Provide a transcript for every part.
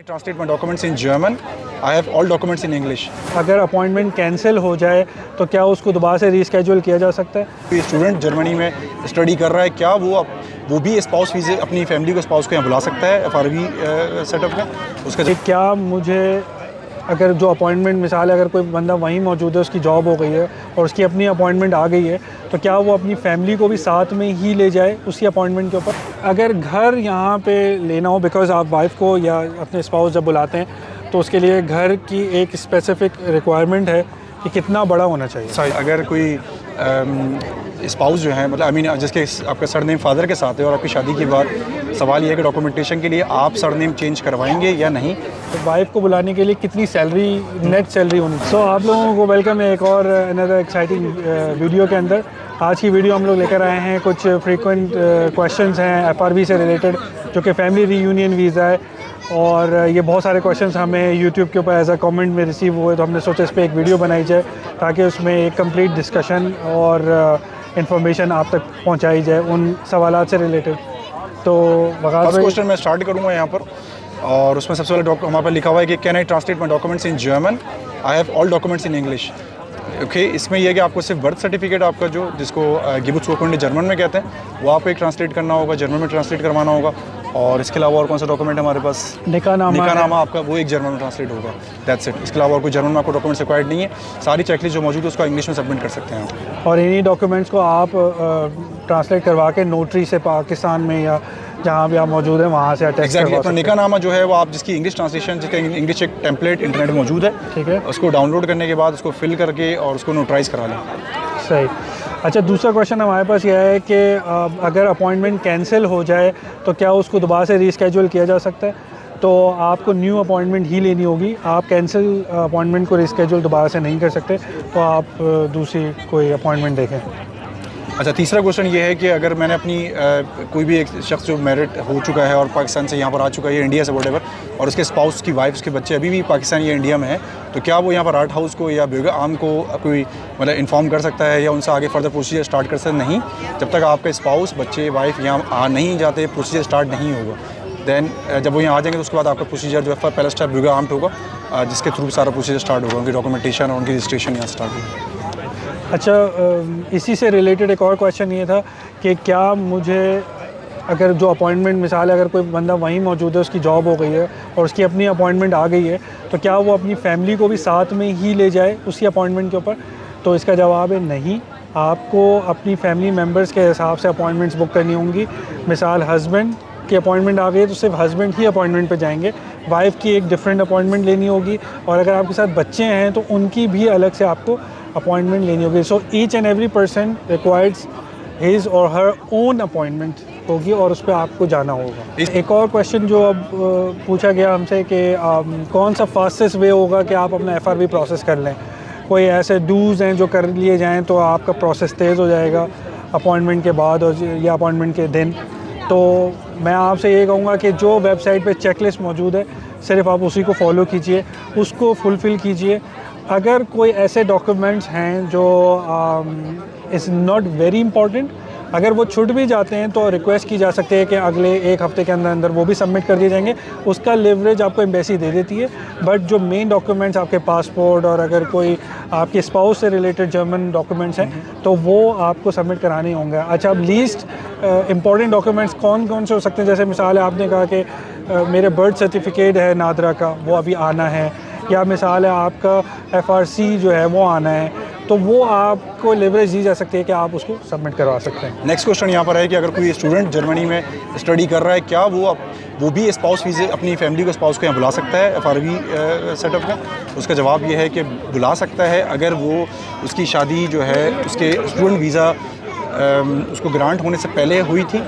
Translate my documents in German. I have all documents in English. अगर appointment cancel हो जाए तो क्या उसको दोबारा से रीस्केड्यूल किया जा सकता है? ये स्टूडेंट जर्मनी में स्टडी कर रहा है, क्या वो भी स्पाउस वीज़े अपनी फैमिली को स्पाउस को यहाँ बुला सकता है FRV सेटअप में? उसका क्या मुझे अगर जो अपॉइंटमेंट मिसाल है, अगर कोई बंदा वहीं मौजूद है, उसकी जॉब हो गई है और उसकी अपनी अपॉइंटमेंट आ गई है, तो क्या वो अपनी फैमिली को भी साथ में ही ले जाए उसी अपॉइंटमेंट के ऊपर? अगर घर यहाँ पे लेना हो, बिकॉज़ आप वाइफ को या अपने स्पाउस जब बुलाते हैं तो उसके लिए घर की एक स्पेसिफ़िक रिक्वायरमेंट है कि कितना बड़ा होना चाहिए। अगर कोई स्पाउस जो है, मतलब आई मीन जिसके आपका सरनेम फादर के साथ है और आपकी शादी के बाद सवाल ये है कि डॉक्यूमेंटेशन के लिए आप सरनेम चेंज करवाएंगे या नहीं? तो वाइफ को बुलाने के लिए कितनी सैलरी, नेट सैलरी होनी चाहिए? सो आप लोगों को वेलकम है एक और अनदर एक्साइटिंग वीडियो के अंदर। आज की वीडियो हम लोग लेकर आए हैं, कुछ फ्रीक्वेंट क्वेश्चंस हैं FRV से रिलेटेड, जो कि फैमिली रीयूनियन वीज़ा है। और ये बहुत सारे क्वेश्चंस हमें यूट्यूब के ऊपर एज अ कमेंट में रिसीव हुए, तो हमने सोचा इस पर एक वीडियो बनाई जाए ताकि उसमें एक कंप्लीट डिस्कशन और इन्फॉर्मेशन आप तक पहुंचाई जाए उन सवालात से रिलेटेड। तो फर्स्ट क्वेश्चन मैं स्टार्ट करूँगा यहाँ पर, और उसमें सबसे पहले हमारे पास लिखा हुआ है कि can I translate my documents in German? I have all documents in English. Okay, इसमें यह है कि आपको सिर्फ बर्थ सर्टिफिकेट आपका जिसको गिबुट्सुर्कुंडी जर्मन में कहते हैं, वो आपको एक ट्रांसलेट करना होगा, जर्मन में ट्रांसलेट करवाना होगा। और इसके अलावा और कौन सा डॉक्यूमेंट है हमारे पास? निकाहनामा आपका, वो एक जर्मन में ट्रांसलेट होगा, दैट्स इट। इसके अलावा और कोई जर्मन में आपको डॉक्यूमेंट्स रिक्वायर्ड नहीं है। सारी चेकलिस्ट जो मौजूद है उसको इंग्लिश में सबमिट कर सकते हैं। और इन्हीं डॉक्यूमेंट्स को आप ट्रांसलेट करवा के नोटरी से पाकिस्तान में या जहाँ भी आप मौजूद हैं वहाँ से अटैच करवा सकते हैं। निकाहनामा जो है वो आप जिसकी इंग्लिश ट्रांसलेशन, जिसका इंग्लिश एक टेम्पलेट इंटरनेट में मौजूद है, ठीक है, उसको डाउनलोड करने के बाद उसको फिल करके और उसको नोटराइज करा लें। सही। अच्छा, दूसरा क्वेश्चन हमारे पास यह है कि अगर अपॉइंटमेंट कैंसिल हो जाए तो क्या उसको दोबारा से रीस्केड्यूल किया जा सकता है? तो आपको न्यू अपॉइंटमेंट ही लेनी होगी, आप कैंसिल अपॉइंटमेंट को रीस्केड्यूल दोबारा से नहीं कर सकते, तो आप दूसरी कोई अपॉइंटमेंट देखें। अच्छा, तीसरा क्वेश्चन ये है कि अगर मैंने अपनी कोई भी एक शख्स जो मैरिड हो चुका है और पाकिस्तान से यहाँ पर आ चुका है, इंडिया से वोटेवर, और उसके स्पाउस की वाइफ, उसके बच्चे अभी भी पाकिस्तान या इंडिया में हैं, तो क्या वो यहाँ पर आर्ट हाउस को या ब्यूरो आम को कोई मतलब इन्फॉर्म कर सकता है या उनसे आगे फर्दर प्रोसीजर स्टार्ट कर सकता है? नहीं, जब तक आपका स्पाउस, बच्चे, वाइफ यहाँ आ नहीं जाते, प्रोसीजर स्टार्ट नहीं होगा। दैन जब वो यहाँ आ जाएंगे तो उसके बाद आपका प्रोसीजर जो है पहला स्टेप ब्यूरो आर्म्ड होगा, जिसके थ्रू सारा प्रोसीजर स्टार्ट होगा, उनकी डॉक्यूमेंटेशन और उनकी रजिस्ट्रेशन यहाँ स्टार्ट होगी। अच्छा, इसी से रिलेटेड एक और क्वेश्चन ये था कि क्या मुझे अगर जो अपॉइंटमेंट मिसाल है, अगर कोई बंदा वहीं मौजूद है, उसकी जॉब हो गई है और उसकी अपनी अपॉइंटमेंट आ गई है, तो क्या वो अपनी फैमिली को भी साथ में ही ले जाए उसी अपॉइंटमेंट के ऊपर? तो इसका जवाब है नहीं। आपको अपनी फैमिली मेम्बर्स के हिसाब से अपॉइंटमेंट्स बुक करनी होंगी। मिसाल हस्बैंड की अपॉइंटमेंट आ गई है तो सिर्फ हस्बैंड ही अपॉइंटमेंट पे जाएंगे, वाइफ की एक डिफरेंट अपॉइंटमेंट लेनी होगी, और अगर आपके साथ बच्चे हैं तो उनकी भी अलग से आपको अपॉइंटमेंट लेनी होगी। So each and every person requires his और हर ओन अपॉइंटमेंट होगी और उस पर आपको जाना होगा। एक और क्वेश्चन जो अब पूछा गया हमसे कि कौन सा फास्टेस्ट वे होगा कि आप अपना FRV प्रोसेस कर लें? कोई ऐसे डूज़ हैं जो कर लिए जाएं तो आपका प्रोसेस तेज़ हो जाएगा अपॉइंटमेंट के बाद और या अपॉइंटमेंट के दिन? तो मैं आपसे ये कहूँगा कि जो वेबसाइट पे चेकलिस्ट मौजूद है, सिर्फ आप उसी को फॉलो कीजिए, उसको फुलफ़िल कीजिए। अगर कोई ऐसे डॉक्यूमेंट्स हैं जो इज़ नॉट वेरी इंपॉर्टेंट, अगर वो छूट भी जाते हैं तो रिक्वेस्ट की जा सकती है कि अगले एक हफ़्ते के अंदर अंदर वो भी सबमिट कर दिए जाएंगे। उसका लिवरेज आपको एम्बेसी दे देती है, बट जो मेन डॉक्यूमेंट्स आपके पासपोर्ट और अगर कोई आपके स्पाउस से रिलेटेड जर्मन डॉक्यूमेंट्स हैं तो वो आपको सबमिट कराने होंगे। अच्छा, अब लीस्ट इंपॉर्टेंट डॉक्यूमेंट्स कौन कौन से हो सकते हैं? जैसे मिसाल है, आपने कहा कि मेरे बर्थ सर्टिफिकेट है नादरा का, वो अभी आना है, या मिसाल है आपका FRC जो है वो आना है, तो वो आपको लेवरेज दी जा सकती है कि आप उसको सबमिट करवा सकते हैं। नेक्स्ट क्वेश्चन यहाँ पर है कि अगर कोई स्टूडेंट जर्मनी में स्टडी कर रहा है, क्या वो भी स्पाउस वीज़े अपनी फैमिली को स्पाउस को यहाँ बुला सकता है FRV सेटअप का? उसका जवाब ये है कि बुला सकता है अगर वो उसकी शादी जो है उसके स्टूडेंट वीज़ा उसको ग्रांट होने से पहले हुई थी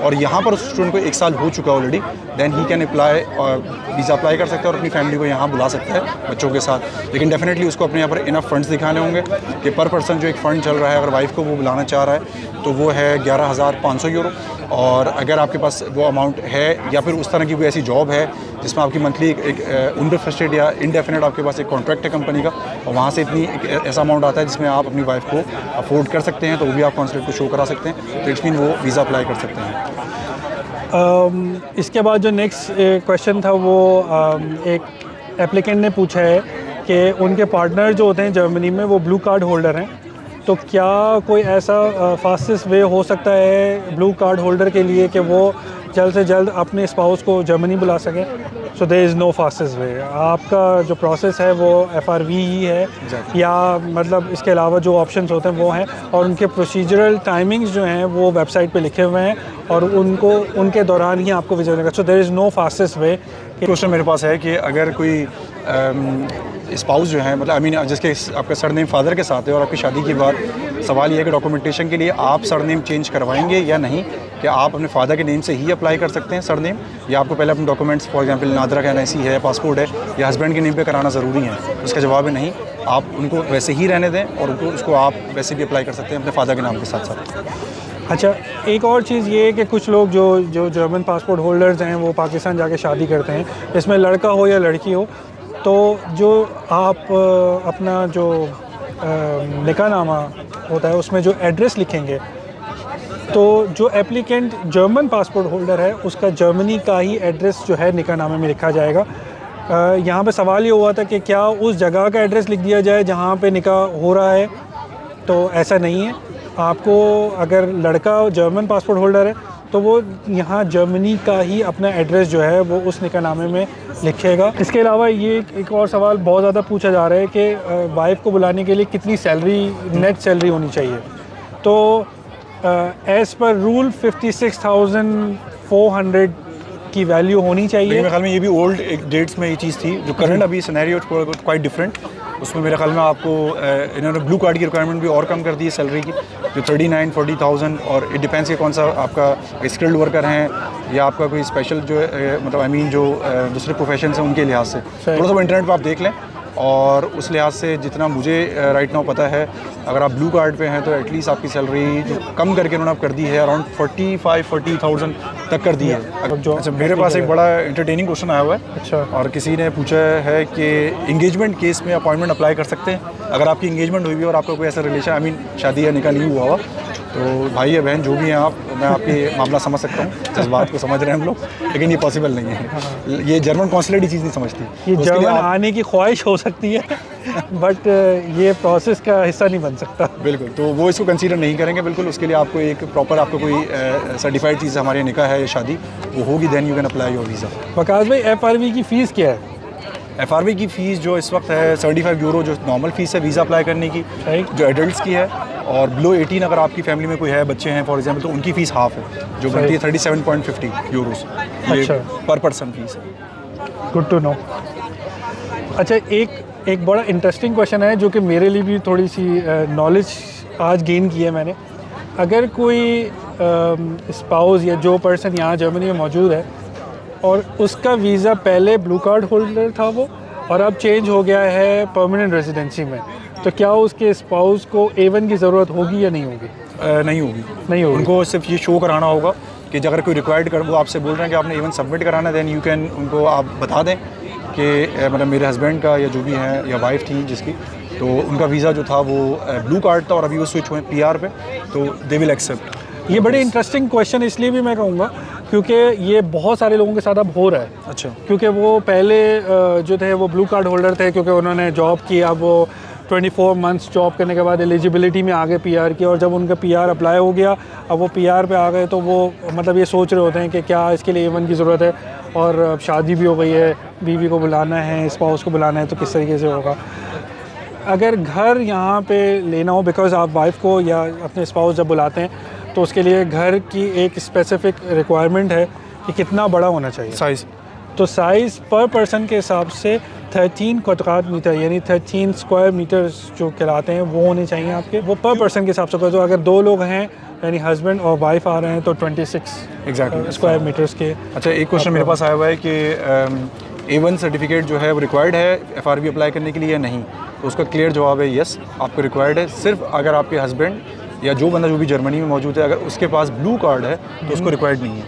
और यहाँ पर उस स्टूडेंट को 1 साल हो चुका है already, then he can apply और वीज़ा अप्लाई कर सकता है और अपनी फैमिली को यहाँ बुला सकता है बच्चों के साथ। लेकिन डेफिनेटली उसको अपने यहाँ पर इनफ फंड्स दिखाने होंगे कि पर पर्सन जो एक फ़ंड चल रहा है, अगर वाइफ को वो बुलाना चाह रहा है तो वो है 11,500 यूरो। और अगर आपके पास वो अमाउंट है या फिर उस तरह की कोई ऐसी जॉब है जिसमें आपकी मंथली एक उनफेस्टेड या इनडेफिनेट आपके पास एक कॉन्ट्रैक्ट है कंपनी का और वहाँ से इतनी ऐसा अमाउंट आता है जिसमें आप अपनी वाइफ को अफोर्ड कर सकते हैं, तो वो भी आप कॉन्सुलेट को शो करा सकते हैं, तो इट्स मीन वो वीज़ा अप्लाई कर सकते हैं। इसके बाद जो नेक्स्ट क्वेश्चन था वो एक एप्लीकेंट ने पूछा है कि उनके पार्टनर जो होते हैं जर्मनी में वो ब्लू कार्ड होल्डर हैं, तो क्या कोई ऐसा फास्टेस्ट वे हो सकता है ब्लू कार्ड होल्डर के लिए कि वो जल्द से जल्द अपने स्पाउस को जर्मनी बुला सकें? So there is no fastest way. आपका जो प्रोसेस है वो FRV ही है या मतलब इसके अलावा जो ऑप्शंस होते हैं वो हैं, और उनके प्रोसीजरल टाइमिंग्स जो हैं वो वेबसाइट पे लिखे हुए हैं और उनको उनके दौरान ही आपको विजिट करेगा। So there is no fastest way. Question मेरे पास है कि अगर कोई स्पाउस जो है मतलब आई मीन जिसके आपका सरनेम फादर के साथ है और आपकी शादी के बाद सवाल ये है कि डॉक्यूमेंटेशन के लिए आप सरनेम चेंज करवाएंगे या नहीं, क्या आप अपने फादर के नेम से ही अप्लाई कर सकते हैं सरनेम, या आपको पहले अपने डॉक्यूमेंट्स फॉर एग्जांपल नादरा का NIC है, पासपोर्ट है, या हस्बैंड के नेम पे कराना ज़रूरी है? उसका जवाब है नहीं, आप उनको वैसे ही रहने दें और उनको उसको आप वैसे भी अप्लाई कर सकते हैं अपने फादर के नाम के साथ साथ। अच्छा, एक और चीज़ ये है कि कुछ लोग जो जर्मन पासपोर्ट होल्डर्स हैं वो पाकिस्तान जाके शादी करते हैं, इसमें लड़का हो या लड़की हो, तो जो आप अपना जो निकाहनामा होता है उसमें जो एड्रेस लिखेंगे, तो जो एप्लीकेंट जर्मन पासपोर्ट होल्डर है उसका जर्मनी का ही एड्रेस जो है निकाहनामे में लिखा जाएगा। यहाँ पे सवाल ये हुआ था कि क्या उस जगह का एड्रेस लिख दिया जाए जहाँ पे निकाह हो रहा है, तो ऐसा नहीं है। आपको अगर लड़का जर्मन पासपोर्ट होल्डर है तो वो यहाँ जर्मनी का ही अपना एड्रेस जो है वो उस निकाहनामे में लिखेगा। इसके अलावा ये एक और सवाल बहुत ज़्यादा पूछा जा रहा है कि वाइफ को बुलाने के लिए कितनी सैलरी, नेट सैलरी होनी चाहिए। तो एज़ पर रूल 56,400 की वैल्यू होनी चाहिए। मेरे ख्याल में ये भी ओल्ड एक डेट्स में ये चीज़ थी, जो करंट अभी सिनेरियो क्वाइट डिफरेंट। उसमें मेरे ख्याल में आपको इन्होंने ब्लू कार्ड की रिक्वायरमेंट भी और कम कर दी है सैलरी की, जो 39-40,000, और इट डिपेंड्स कि कौन सा आपका स्किल्ड वर्कर हैं या आपका कोई स्पेशल जो है मतलब आई मीन जो दूसरे प्रोफेशन हैं उनके लिहाज से। थोड़ा सा इंटरनेट पर आप देख लें, और उस लिहाज से जितना मुझे राइट नाउ पता है, अगर आप ब्लू कार्ड पे हैं तो एटलीस्ट आपकी सैलरी जो कम करके उन्होंने कर दी है अराउंड 45-40,000 तक कर दी है। अच्छा, मेरे पास एक बड़ा इंटरटेनिंग क्वेश्चन आया हुआ है। अच्छा, और किसी ने पूछा है कि इंगेजमेंट केस में अपॉइंटमेंट अप्लाई कर सकते हैं अगर आपकी इंगेजमेंट हुई हुई और आपका कोई ऐसा रिलेशन आई मीन शादी या निकाह नहीं हुआ, तो भाई या बहन जो भी हैं आप, मैं आपके मामला समझ सकता हूँ, जज्बात को समझ रहे हैं हम लोग, लेकिन ये पॉसिबल नहीं है। ये जर्मन कॉन्सुलेट ही चीज़ नहीं समझती। ये जर्मन आने की ख्वाहिश हो सकती है बट ये प्रोसेस का हिस्सा नहीं बन सकता। बिल्कुल, तो वो इसको कंसीडर नहीं करेंगे बिल्कुल। उसके लिए आपको एक प्रॉपर आपको कोई सर्टिफाइड चीज़ हमारे निकाह है या शादी वो होगी, then you can apply your visa. Waqas भाई, FRV की फ़ीस क्या है? FRV की फ़ीस जो इस वक्त है 75 यूरो, जो नॉर्मल फ़ीस है वीज़ा अप्लाई करने की, जो एडल्ट्स की है, और बिलो 18 अगर आपकी फैमिली में कोई है, बच्चे हैं फॉर एग्जांपल, तो उनकी फ़ीस हाफ़ है, जो बनती है 37.50 यूरोस पर पर्सन फ़ीस है। Good to know. अच्छा, एक बड़ा इंटरेस्टिंग क्वेश्चन है जो कि मेरे लिए भी थोड़ी सी नॉलेज आज गेन की है मैंने। अगर कोई स्पाउस या जो पर्सन यहाँ जर्मनी में मौजूद है और उसका वीज़ा पहले ब्लू कार्ड होल्डर था वो, और अब चेंज हो गया है परमानेंट रेजिडेंसी में, तो क्या उसके स्पाउस को A1 की ज़रूरत होगी या नहीं होगी? नहीं होगी। नहीं होगी। उनको सिर्फ ये शो कराना होगा कि अगर कोई रिक्वायर्ड कर, वो आपसे बोल रहे हैं कि आपने A1 सबमिट कराना है, दैन यू कैन उनको आप बता दें कि मतलब मेरे हस्बैंड का या जो भी है या वाइफ थी जिसकी, तो उनका वीज़ा जो था वो ब्लू कार्ड था और अभी वो स्विच हुए PR पे, तो दे विल एक्सेप्ट। ये बड़ी इंटरेस्टिंग क्वेश्चन इसलिए भी मैं कहूँगा क्योंकि ये बहुत सारे लोगों के साथ अब हो रहा है। अच्छा। क्योंकि वो पहले जो थे वो ब्लू कार्ड होल्डर थे, क्योंकि उन्होंने जॉब की, अब वो 24 मंथ्स जॉब करने के बाद एलिजिबिलिटी में आ गए PR की, और जब उनका PR अप्लाई हो गया, अब वो PR पे आ गए, तो वो मतलब ये सोच रहे होते हैं कि क्या इसके लिए A1 की ज़रूरत है, और अब शादी भी हो गई है, बीवी को बुलाना है, स्पाउस को बुलाना है, तो किस तरीके से होगा। अगर घर यहाँ पे लेना हो, बिकॉज़ आप वाइफ को या अपने स्पाउस जब बुलाते हैं तो उसके लिए घर की एक स्पेसिफिक रिक्वायरमेंट है कि कितना बड़ा होना चाहिए साइज़। तो साइज़ पर पर्सन के हिसाब से 13 क्वाड्रेट मीटर यानी 13 स्क्वायर मीटर्स जो कहलाते हैं वो होने चाहिए आपके, वो पर पर्सन के हिसाब से। तो अगर 2 लोग हैं यानी हस्बैंड और वाइफ आ रहे हैं तो 26 एग्जैक्टली स्क्वायर मीटर्स के। अच्छा, एक क्वेश्चन मेरे पास आया हुआ है कि A1 सर्टिफिकेट जो है वो रिक्वायर्ड है FRV अप्लाई करने के लिए या नहीं, तो उसका क्लियर जवाब है यस, आपको रिक्वायर्ड है। सिर्फ अगर आपके हस्बैंड या जो बंदा जो भी जर्मनी में मौजूद है अगर उसके पास ब्लू कार्ड है तो उसको रिक्वायर्ड नहीं है।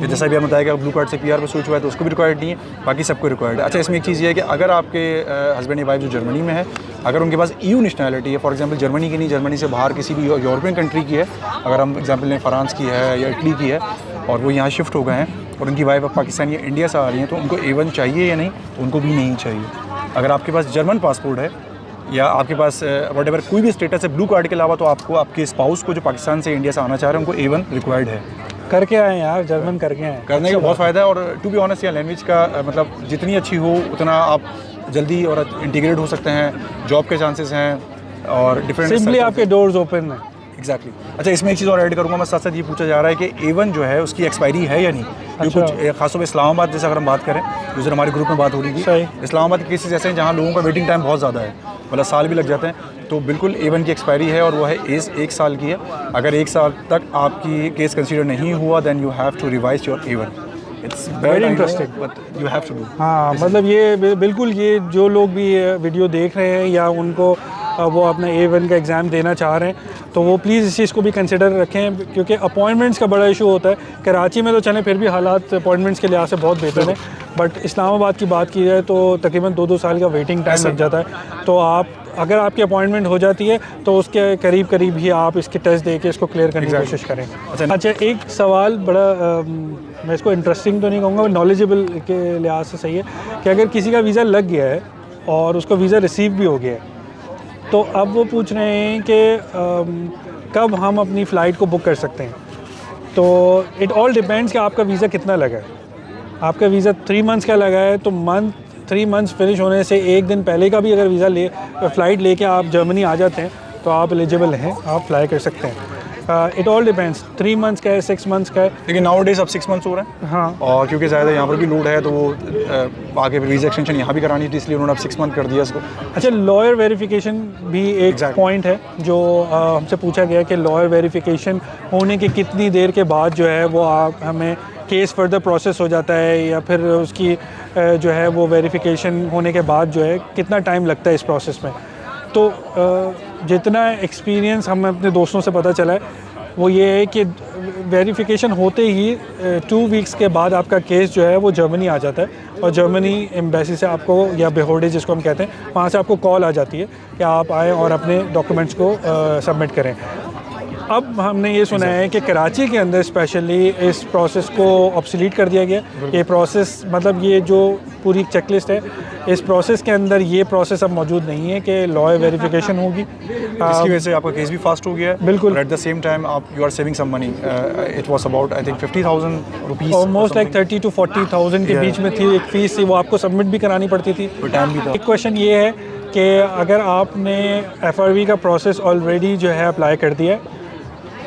जैसा भी आपने बताया कि ब्लू कार्ड से PR पे स्विच हुआ है तो उसको भी रिक्वायर्ड नहीं है, बाकी सबको रिक्वायर्ड है। अच्छा, इसमें एक चीज़ ये है कि अगर आपके हस्बैंड या वाइफ जो जर्मनी में है, अगर उनके पास EU नेशनैलिटी है, फॉर एग्जांपल जर्मनी की नहीं, जर्मनी से बाहर किसी भी यूरोपियन कंट्री की है, अगर हम एग्जांपल लें फ्रांस की है या इटली की है, और वो यहाँ शिफ्ट हो गए हैं और उनकी वाइफ अब पाकिस्तान या इंडिया से आ रही हैं, तो उनको A1 चाहिए या नहीं, तो उनको भी नहीं चाहिए। अगर आपके पास जर्मन पासपोर्ट है या आपके पास व्हाटएवर कोई भी स्टेटस है ब्लू कार्ड के अलावा, तो आपको आपके स्पाउस को जो पाकिस्तान से इंडिया से आना चाह रहे हैं उनको A1 रिक्वायर्ड है। करके आए यार, जर्मन करके आए, करने का बहुत फ़ायदा है। और टू बी ऑनेस्ट यहाँ लैंग्वेज का मतलब जितनी अच्छी हो उतना आप जल्दी और इंटीग्रेट हो सकते हैं, जॉब के चांसेस हैं और डिफरेंट सिंपली आपके डोर्स ओपन हैं। एग्जैक्टली। अच्छा, इसमें एक चीज़ और ऐड करूँगा मैं, साथ साथ ये पूछा जा रहा है कि A1 जो है उसकी एक्सपायरी है या नहीं। अच्छा। कुछ खासतौर पर इस्लामाबाद जैसे अगर हम बात करें, जिस हमारे ग्रुप में बात हो रही थी, सही। इस्लामाबाद के केसेस ऐसे हैं जहाँ लोगों का वेटिंग टाइम बहुत ज़्यादा है, मतलब साल भी लग जाते हैं। तो बिल्कुल A1 की एक्सपायरी है और वो है 1 साल की है। अगर 1 साल तक आपकी केस कंसीडर नहीं हुआ then you have to revise your A1। It's very interesting but you have to do. हाँ, मतलब ये बिल्कुल, ये जो लोग भी ये वीडियो देख रहे हैं या उनको वो अपना A1 का एग्ज़ाम देना चाह रहे हैं, तो वो प्लीज़ इस चीज़ को भी कंसिडर रखें, क्योंकि अपॉइंटमेंट्स का बड़ा इशू होता है। कराची में तो चलें फिर भी हालात अपॉइंटमेंट्स के लिहाज से बहुत बेहतर है, बट इस्लामाबाद की बात की जाए तो तकरीबन 2-2 साल का वेटिंग टाइम लग जाता है। तो आप अगर आपकी अपॉइंटमेंट हो जाती है तो उसके करीब करीब ही आप इसके टेस्ट दे के इसको क्लियर करने की कोशिश करें। अच्छा, एक सवाल बड़ा मैं इसको इंटरेस्टिंग तो नहीं कहूँगा, नॉलेजेबल के लिहाज से सही है कि अगर किसी का वीज़ा लग गया है और उसको वीज़ा रिसीव भी हो गया है, तो अब वो पूछ रहे हैं कि कब हम अपनी फ़्लाइट को बुक कर सकते हैं। तो इट ऑल डिपेंड्स कि आपका वीज़ा कितना लगा है। आपका वीज़ा 3 मंथ्स का लगा है तो 3 मंथ्स फिनिश होने से 1 दिन पहले का भी अगर वीज़ा फ़्लाइट लेके आप जर्मनी आ जाते हैं तो आप एलिजिबल हैं, आप फ्लाई कर सकते हैं। इट ऑल डिपेंड्स, 3 मंथ्स का है, 6 मंथ्स का है। लेकिन नाउ डेज अब 6 मंथ्स हो रहे हैं। हाँ, और क्योंकि ज़्यादा यहाँ पर भी लोड है तो वो आगे फिर वीज़ा एक्सटेंशन यहाँ भी करानी थी, इसलिए उन्होंने अब 6 मंथ कर दिया इसको। अच्छा, लॉयर वेरिफिकेशन भी एक पॉइंट है जो हमसे पूछा गया कि लॉयर वेरिफिकेशन होने के कितनी देर के बाद जो है वो आप हमें केस फर्दर प्रोसेस हो जाता है, या फिर उसकी जो है वो वेरिफिकेशन होने के बाद जो है कितना टाइम लगता है इस प्रोसेस में। तो जितना एक्सपीरियंस हमें अपने दोस्तों से पता चला है वो ये है कि वेरिफिकेशन होते ही 2 वीक्स के बाद आपका केस जो है वो जर्मनी आ जाता है और जर्मनी एम्बेसी से आपको, या बेहोर्डे जिसको हम कहते हैं, वहाँ से आपको कॉल आ जाती है कि आप आएँ और अपने डॉक्यूमेंट्स को सबमिट करें। अब हमने ये सुना है कि कराची के अंदर स्पेशली इस प्रोसेस को ऑब्सोलीट कर दिया गया। ये प्रोसेस, मतलब ये जो पूरी चेकलिस्ट है, इस प्रोसेस के अंदर ये प्रोसेस अब मौजूद नहीं है कि लॉयर वेरिफिकेशन होगी। इसकी वजह से आपका केस भी फास्ट हो गया है। बिल्कुल। एट द सेम टाइम आप you are saving some money. It was about I think 50,000 rupees, almost like 30 to 40,000 के बीच में थी एक फ़ीस थी, वो आपको सबमिट भी करानी पड़ती थी। टाइम भी था। एक क्वेश्चन ये है कि अगर आपने FRV का प्रोसेस ऑलरेडी जो है अप्लाई कर दिया है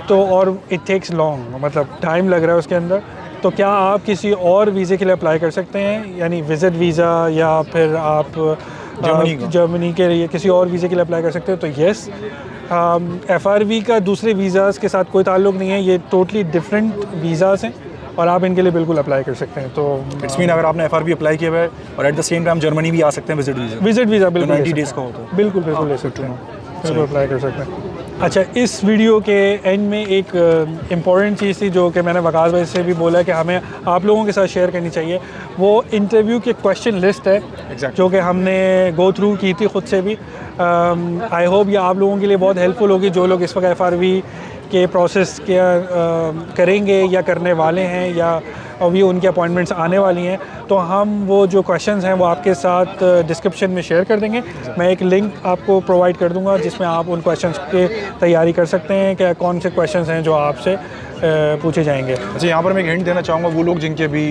तो, और इट टेक्स लॉन्ग, मतलब टाइम लग रहा है उसके अंदर, तो क्या आप किसी और वीज़े के लिए अप्लाई कर सकते हैं, यानी विज़िट वीज़ा, या फिर आप जर्मनी के लिए किसी और वीज़े के लिए अप्लाई कर सकते हैं? तो येस, FRV का दूसरे वीज़ाज़ के साथ कोई ताल्लुक़ नहीं है, ये टोटली डिफरेंट वीज़ाज़ हैं और आप इनके लिए बिल्कुल अप्लाई कर सकते हैं। तो इट्स मीन अगर आपने FRV अप्लाई किया हुआ है और eight the same time Germany भी आ सकते हैं विजिट वीज़ा बिल्कुल 90 डेज़ का होता है। बिल्कुल ले सकते हैं, बिल्कुल अप्लाई कर सकते हैं। अच्छा, इस वीडियो के एंड में एक इम्पॉर्टेंट चीज़ थी जो कि मैंने वकास भाई से भी बोला कि हमें आप लोगों के साथ शेयर करनी चाहिए। वो इंटरव्यू की क्वेश्चन लिस्ट है जो कि हमने गो थ्रू की थी ख़ुद से भी। आई होप ये आप लोगों के लिए बहुत हेल्पफुल होगी, जो लोग इस वक्त FRV के प्रोसेस के करेंगे या करने वाले हैं, या अभी उनकी अपॉइंटमेंट्स आने वाली हैं। तो हम वो जो क्वेश्चंस हैं वो आपके साथ डिस्क्रिप्शन में शेयर कर देंगे। मैं एक लिंक आपको प्रोवाइड कर दूंगा जिसमें आप उन क्वेश्चंस की तैयारी कर सकते हैं कि कौन से क्वेश्चंस हैं जो आपसे पूछे जाएंगे। अच्छा, यहाँ पर मैं एक हिंट देना चाहूँगा, वो लोग जिनके अभी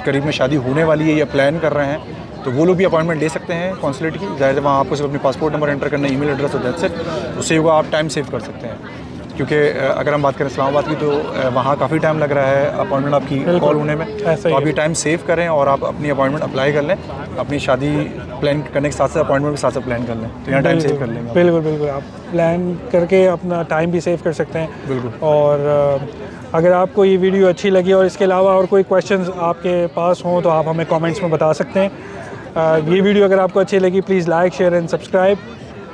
करीब में शादी होने वाली है या प्लान कर रहे हैं, तो वो लोग भी अपॉइंटमेंट ले सकते हैं कॉन्सुलेट की। ज़ाहिर है वहाँ आपको सिर्फ अपनी पासपोर्ट नंबर एंटर करना है, ईमेल एड्रेस और दैट्स इट। उससे होगा आप टाइम सेव कर सकते हैं, क्योंकि अगर हम बात करें इस्लामाबाद की तो वहाँ काफ़ी टाइम लग रहा है अपॉइंटमेंट आपकी कॉल होने में। तो आप ये टाइम सेव करें और आप अपनी अपॉइंटमेंट अप्लाई कर लें, अपनी शादी प्लान करने के साथ साथ अपॉइंटमेंट के साथ साथ प्लान कर लें, तो यहाँ टाइम सेव कर लेंगे। बिल्कुल आप प्लान करके अपना टाइम भी सेव कर सकते हैं। बिल्कुल। और अगर आपको ये वीडियो अच्छी लगी और इसके अलावा और कोई क्वेश्चंस आपके पास हों तो आप हमें कमेंट्स में बता सकते हैं। ये वीडियो अगर आपको अच्छी लगी please like, share and subscribe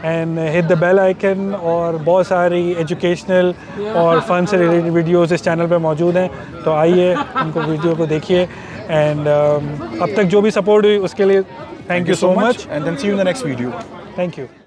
and hit the bell icon. और बहुत सारी एजुकेशनल और फन से रिलेटेड वीडियोस इस चैनल पे मौजूद हैं, तो आइए उनको वीडियो को देखिए। एंड अब तक जो भी सपोर्ट हुई उसके लिए thank you so much, and then see you in the next video. Thank you.